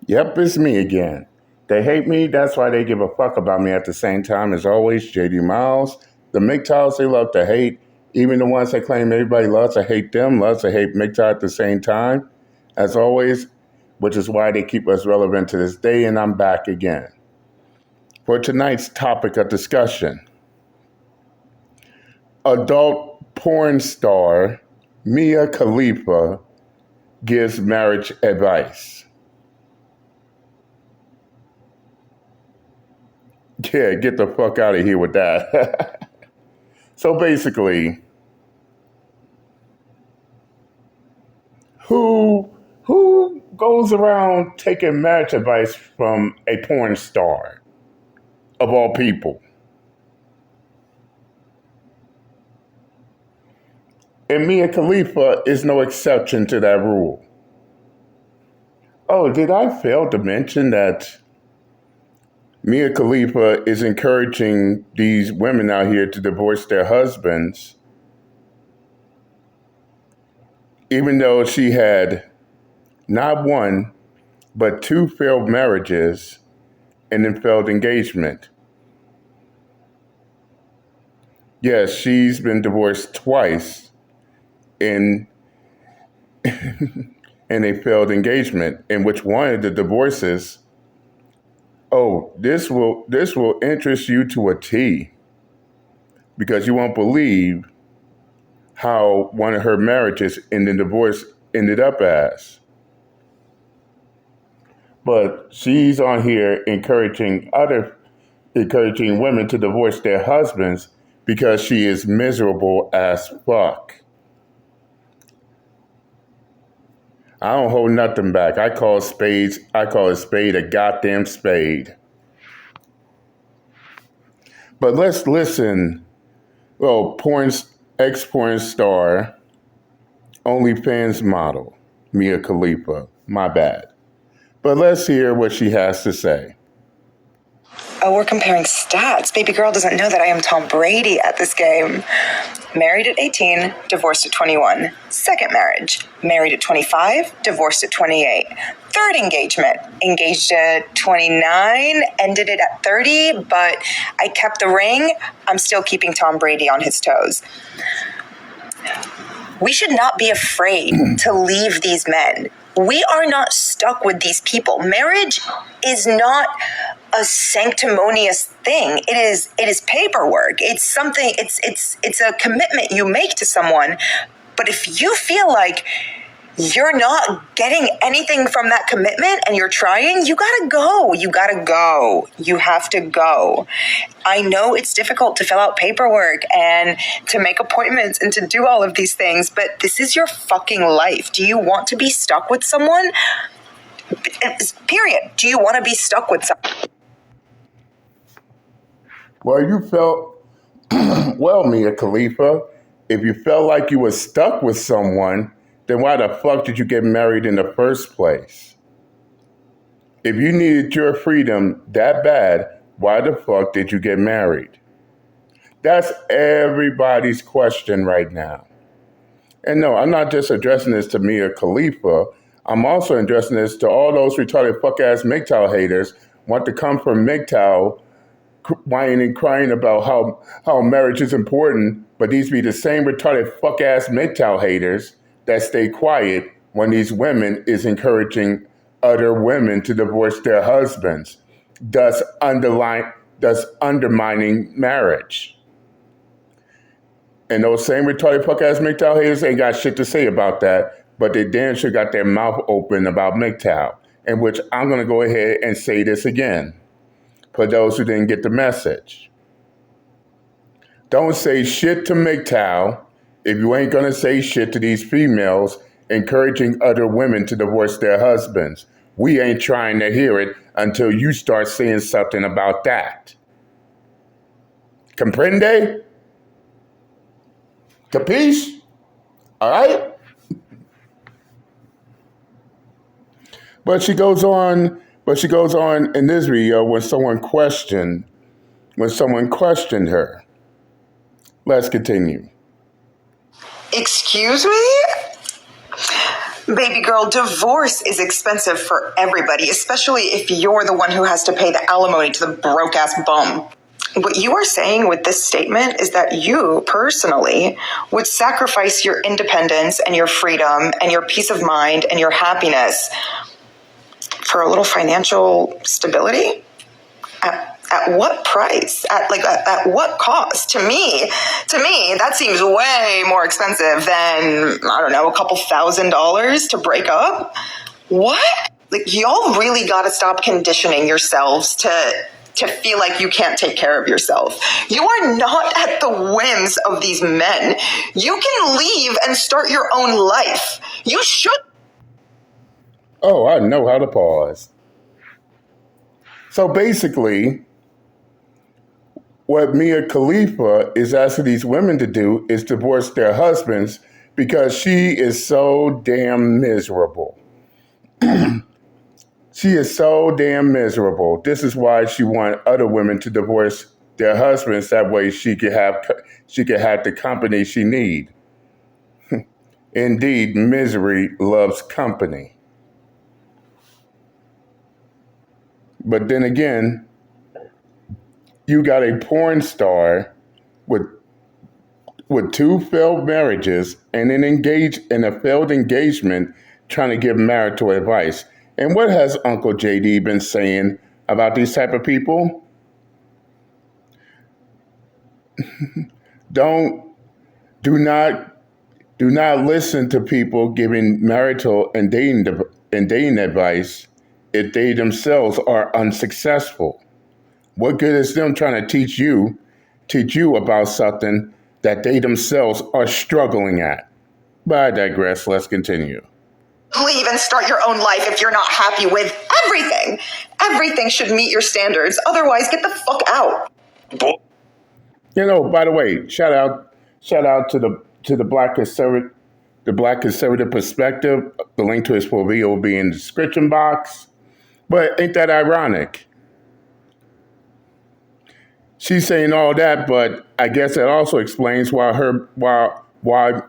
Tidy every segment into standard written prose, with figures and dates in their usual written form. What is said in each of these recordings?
Yep, it's me again. They hate me, that's why they give a fuck about me at the same time. As always, JD Miles. The MGTOWs they love to hate. Even the ones that claim everybody loves to hate them, loves to hate MGTOW at the same time. As always, which is why they keep us relevant to this day, and I'm back again. For tonight's topic of discussion, adult porn star Mia Khalifa gives marriage advice. Yeah, get the fuck out of here with that. So basically, who goes around taking marriage advice from a porn star of all people? And Mia Khalifa is no exception to that rule. Oh, did I fail to mention that Mia Khalifa is encouraging these women out here to divorce their husbands, even though she had not one, but two failed marriages and then failed engagement. Yes, she's been divorced twice in in a failed engagement, in which one of the divorces, oh, this will interest you to a T, because you won't believe how one of her marriages in the divorce ended up as. But she's on here encouraging women to divorce their husbands because she is miserable as fuck. I don't hold nothing back. I call a spade a goddamn spade. But let's listen. Well, ex-porn star, OnlyFans model, Mia Khalifa. My bad. But let's hear what she has to say. Oh, we're comparing stats. Baby girl doesn't know that I am Tom Brady at this game. Married at 18, divorced at 21. Second marriage, married at 25, divorced at 28. Third engagement, engaged at 29, ended it at 30, but I kept the ring. I'm still keeping Tom Brady on his toes. We should not be afraid to leave these men. We are not stuck with these people. Marriage is not a sanctimonious thing. It is paperwork. It's something, it's a commitment you make to someone. But if you feel like you're not getting anything from that commitment and you're trying, you gotta go. You gotta go. You have to go. I know it's difficult to fill out paperwork and to make appointments and to do all of these things, but this is your fucking life. Do you want to be stuck with someone? Period. Do you want to be stuck with someone? Well, you felt, well, Mia Khalifa, if you felt like you were stuck with someone, then why the fuck did you get married in the first place? If you needed your freedom that bad, why the fuck did you get married? That's everybody's question right now. And no, I'm not just addressing this to Mia Khalifa. I'm also addressing this to all those retarded fuck-ass MGTOW haters want to come from MGTOW whining and crying about how marriage is important, but these be the same retarded fuck-ass MGTOW haters that stay quiet when these women is encouraging other women to divorce their husbands, thus undermining marriage. And those same retarded fuck-ass MGTOW haters ain't got shit to say about that, but they damn sure got their mouth open about MGTOW, in which I'm going to go ahead and say this again for those who didn't get the message. Don't say shit to MGTOW if you ain't going to say shit to these females encouraging other women to divorce their husbands. We ain't trying to hear it until you start saying something about that. Comprende? Capiche? All right? But she goes on in this video when someone questioned her. Let's continue. Excuse me? Baby girl, divorce is expensive for everybody, especially if you're the one who has to pay the alimony to the broke-ass bum. What you are saying with this statement is that you, personally, would sacrifice your independence and your freedom and your peace of mind and your happiness for a little financial stability? At what price? At what cost? To me, that seems way more expensive than, I don't know, a couple $1,000s to break up. What? Like, y'all really gotta stop conditioning yourselves to feel like you can't take care of yourself. You are not at the whims of these men. You can leave and start your own life. You should. Oh, I know how to pause. So basically, what Mia Khalifa is asking these women to do is divorce their husbands because she is so damn miserable. She is so damn miserable. This is why she wants other women to divorce their husbands. That way she could have the company she need. Indeed, misery loves company. But then again, you got a porn star with 2 failed marriages and a failed engagement trying to give marital advice. And what has Uncle JD been saying about these type of people? Do not listen to people giving marital and dating advice if they themselves are unsuccessful. What good is them trying to teach you about something that they themselves are struggling at? But I digress. Let's continue. Leave and start your own life if you're not happy with everything. Everything should meet your standards. Otherwise, get the fuck out. By the way, shout out to the Black Conservative Perspective. The link to his full video will be in the description box. But ain't that ironic? She's saying all that, but I guess that also explains why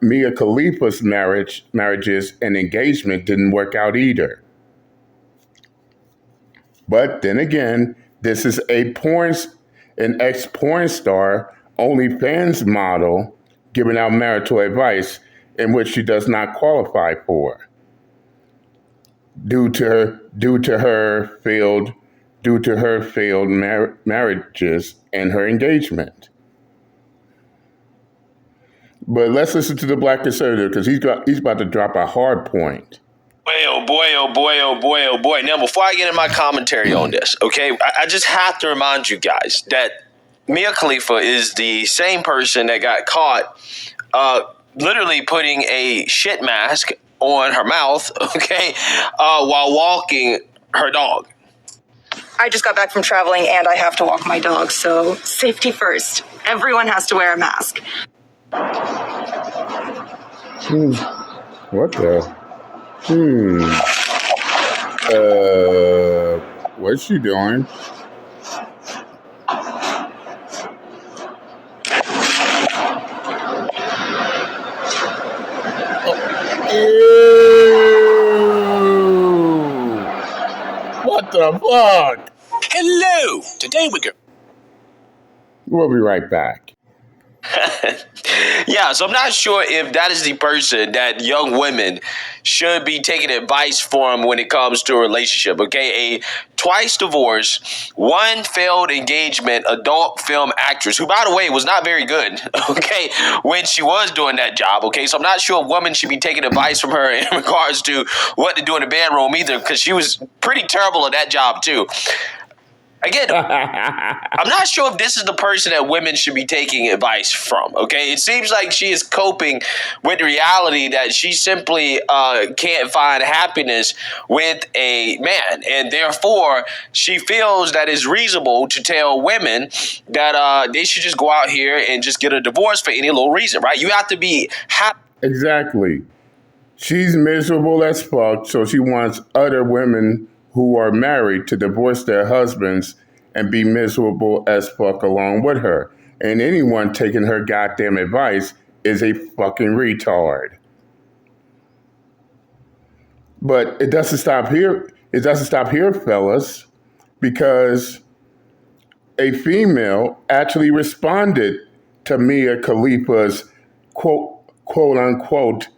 Mia Khalifa's marriages and engagement didn't work out either. But then again, this is an ex-porn star, OnlyFans model, giving out marital advice in which she does not qualify for, due to her failed marriages and her engagement. But let's listen to the Black Conservative because he's about to drop a hard point. Boy, oh boy, oh boy, oh boy, oh boy. Now, before I get in my commentary on this, okay, I just have to remind you guys that Mia Khalifa is the same person that got caught literally putting a shit mask on her mouth, okay, while walking her dog. I just got back from traveling and I have to walk my dog, so safety first. Everyone has to wear a mask. What the? What's she doing? Ew! What the fuck? Hello! Today We'll be right back. Yeah, so I'm not sure if that is the person that young women should be taking advice from when it comes to a relationship, okay? A twice divorced, 1 failed engagement adult film actress, who, by the way, was not very good, okay, when she was doing that job, okay? So I'm not sure a woman should be taking advice from her in regards to what to do in the bedroom either, because she was pretty terrible at that job too. Again, I'm not sure if this is the person that women should be taking advice from, okay? It seems like she is coping with the reality that she simply can't find happiness with a man. And therefore, she feels that it's reasonable to tell women that they should just go out here and just get a divorce for any little reason, right? You have to be happy. Exactly. She's miserable as fuck, so she wants other women who are married to divorce their husbands and be miserable as fuck along with her. And anyone taking her goddamn advice is a fucking retard. But it doesn't stop here. It doesn't stop here, fellas, because a female actually responded to Mia Khalifa's quote unquote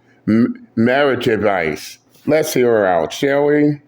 marriage advice. Let's hear her out, shall we?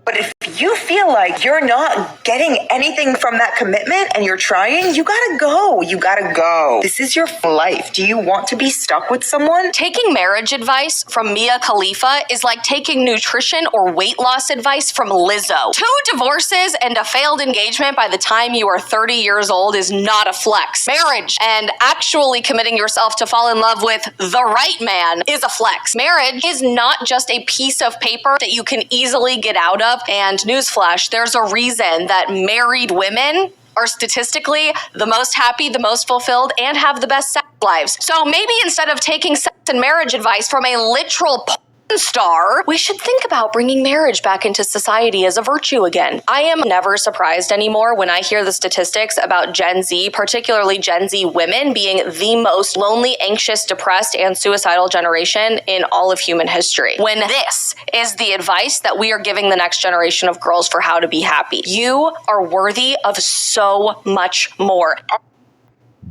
But if you feel like you're not getting anything from that commitment and you're trying, you gotta go. You gotta go. This is your life. Do you want to be stuck with someone? Taking marriage advice from Mia Khalifa is like taking nutrition or weight loss advice from Lizzo. 2 divorces and a failed engagement by the time you are 30 years old is not a flex. Marriage and actually committing yourself to fall in love with the right man is a flex. Marriage is not just a piece of paper that you can easily get out of. And newsflash, there's a reason that married women are statistically the most happy, the most fulfilled, and have the best sex lives. So maybe instead of taking sex and marriage advice from a literal porn star, we should think about bringing marriage back into society as a virtue again. I am never surprised anymore when I hear the statistics about Gen Z, particularly Gen Z women, being the most lonely, anxious, depressed, and suicidal generation in all of human history. When this is the advice that we are giving the next generation of girls for how to be happy. You are worthy of so much more.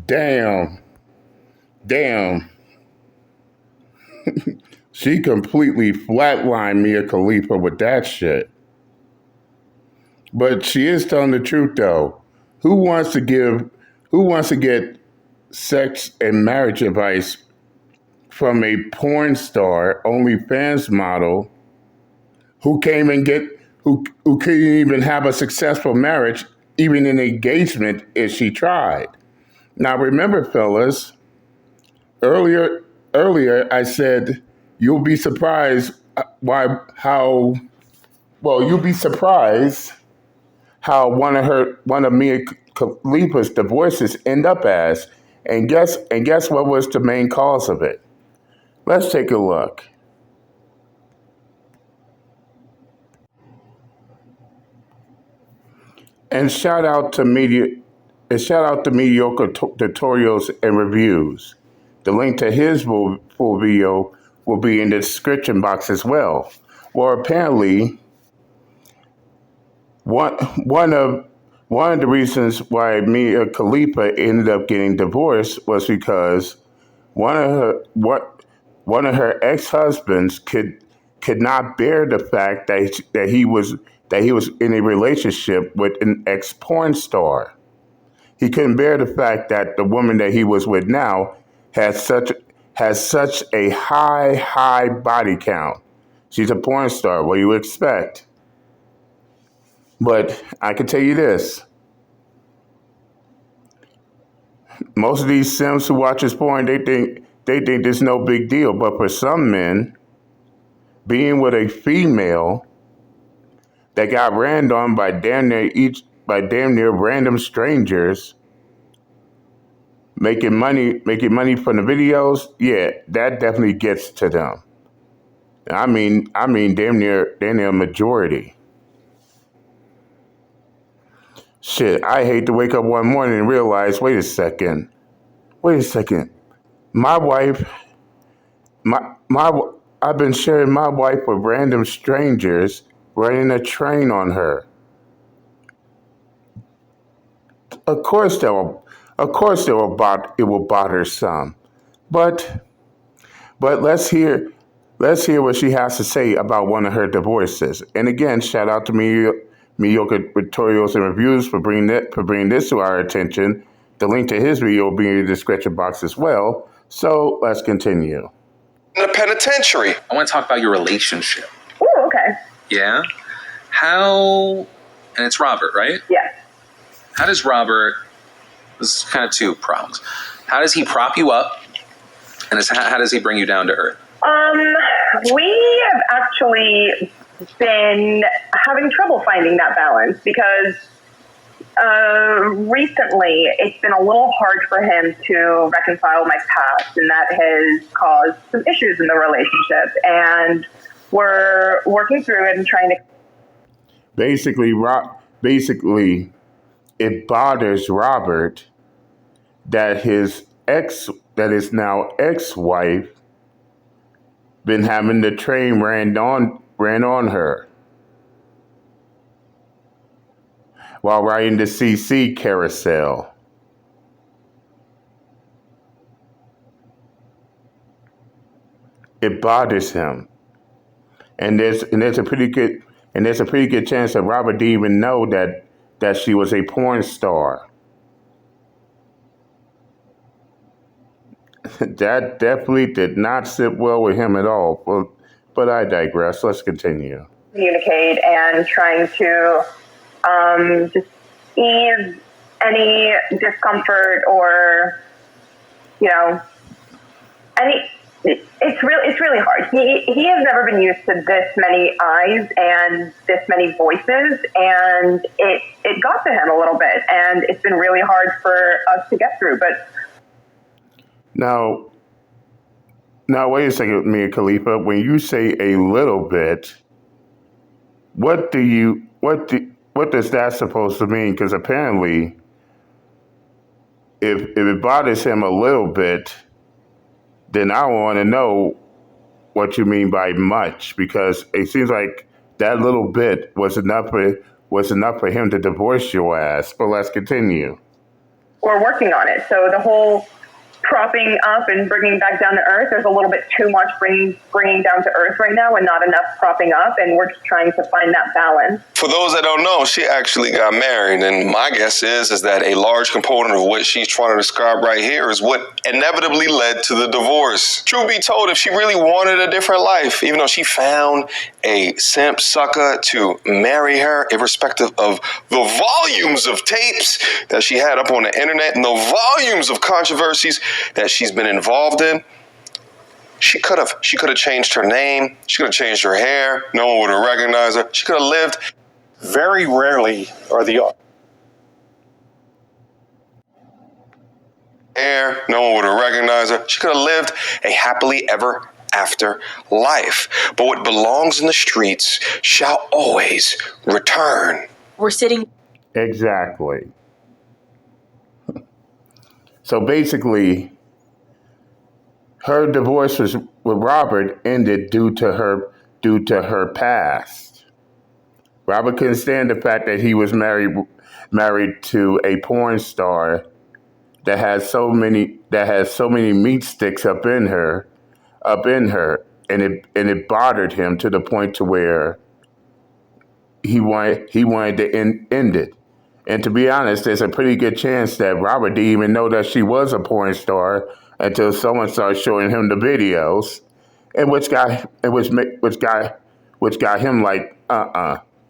Damn. She completely flatlined Mia Khalifa with that shit. But she is telling the truth though. Who wants to get sex and marriage advice from a porn star, OnlyFans model, who couldn't even have a successful marriage, even an engagement if she tried? Now remember, fellas, earlier I said you'll be surprised how one of Mia Khalifa's divorces end up as, and guess what was the main cause of it? Let's take a look. And shout out to mediocre tutorials and reviews. The link to his full video will be in the description box as well. Well, apparently, one of the reasons why Mia Khalifa ended up getting divorced was because one of her ex-husbands could not bear the fact that he was in a relationship with an ex-porn star. He couldn't bear the fact that the woman that he was with now has such a high body count. She's a porn star. What do you expect? But I can tell you this. Most of these simps who watches porn, they think there's no big deal. But for some men, being with a female that got ran on by damn near random strangers, making money from the videos, yeah, that definitely gets to them. I mean damn near majority. Shit, I hate to wake up one morning and realize, wait a second. My wife, I've been sharing my wife with random strangers, running a train on her. Of course it will bother some. But let's hear what she has to say about one of her divorces. And again, shout out to mediocre tutorials and reviews for bringing this to our attention. The link to his video will be in the description box as well. So let's continue. In the penitentiary. I want to talk about your relationship. Oh, okay. Yeah? And it's Robert, right? Yes. How does Robert, this is kind of 2 prongs. How does he prop you up? And how does he bring you down to earth? We have actually been having trouble finding that balance because recently it's been a little hard for him to reconcile my past, and that has caused some issues in the relationship, and we're working through it and trying to... Basically, it bothers Robert that his that is now ex-wife, been having the train ran on ran on her while riding the CC carousel. It bothers him, and there's a pretty good chance that Robert didn't even know that she was a porn star. That definitely did not sit well with him at all. But I digress. Let's continue. Communicate and trying to just ease any discomfort or, it's really hard. He has never been used to this many eyes and this many voices, and it got to him a little bit, and it's been really hard for us to get through. But now wait a second, Mia Khalifa. When you say a little bit, what does that supposed to mean? Because apparently, if it bothers him a little bit, then I want to know what you mean by much, because it seems like that little bit was enough for him to divorce your ass. But let's continue. We're working on it. So the whole propping up and bringing back down to earth, there's a little bit too much bringing down to earth right now and not enough propping up, and we're just trying to find that balance. For those that don't know, she actually got married, and my guess is that a large component of what she's trying to describe right here is what inevitably led to the divorce. Truth be told, if she really wanted a different life, even though she found a simp sucker to marry her, irrespective of the volumes of tapes that she had up on the internet and the volumes of controversies that she's been involved in, she could have changed her name. She could have changed her hair. No one would have recognized her. She could have lived. Very rarely are the hair. No one would have recognized her. She could have lived a happily ever after life. But what belongs in the streets shall always return. We're sitting. Exactly. So basically, her divorce with Robert ended due to her past. Robert couldn't stand the fact that he was married to a porn star that has so many meat sticks up in her, and it bothered him to the point to where he wanted to end it. And to be honest, there's a pretty good chance that Robert didn't even know that she was a porn star until someone started showing him the videos, and which got him like,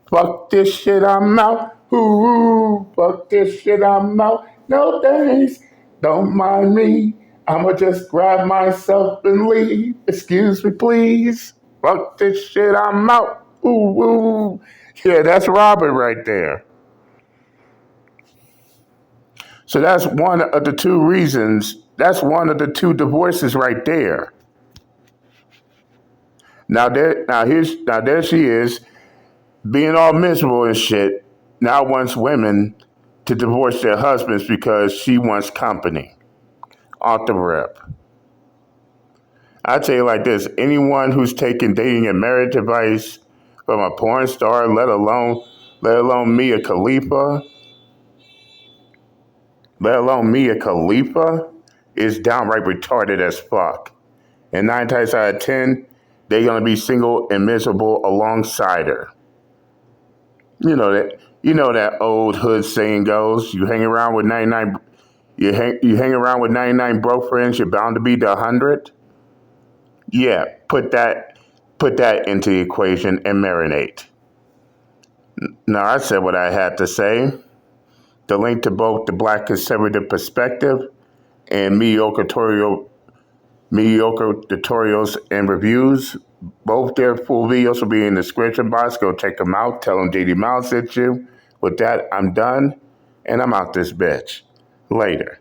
fuck this shit, I'm out. Ooh, fuck this shit, I'm out. No thanks, don't mind me. I'ma just grab myself and leave. Excuse me, please. Fuck this shit, I'm out. Ooh, ooh. Yeah, that's Robert right there. So that's one of the two reasons. That's one of the two divorces right there. Now there she is, being all miserable and shit. Now wants women to divorce their husbands because she wants company. Off the rip. I tell you like this: anyone who's taking dating and marriage advice from a porn star, let alone Mia Khalifa. Is downright retarded as fuck. And 9 times out of 10, they're gonna be single and miserable alongside her. You know that old hood saying goes: you hang around with 99 broke friends, you're bound to be the 100. Yeah, put that into the equation and marinate. Now I said what I had to say. The link to both the Black Conservative Perspective and mediocre tutorials and reviews, both their full videos will be in the description box. Go check them out. Tell them JD Mouse sent you. With that, I'm done, and I'm out this bitch. Later.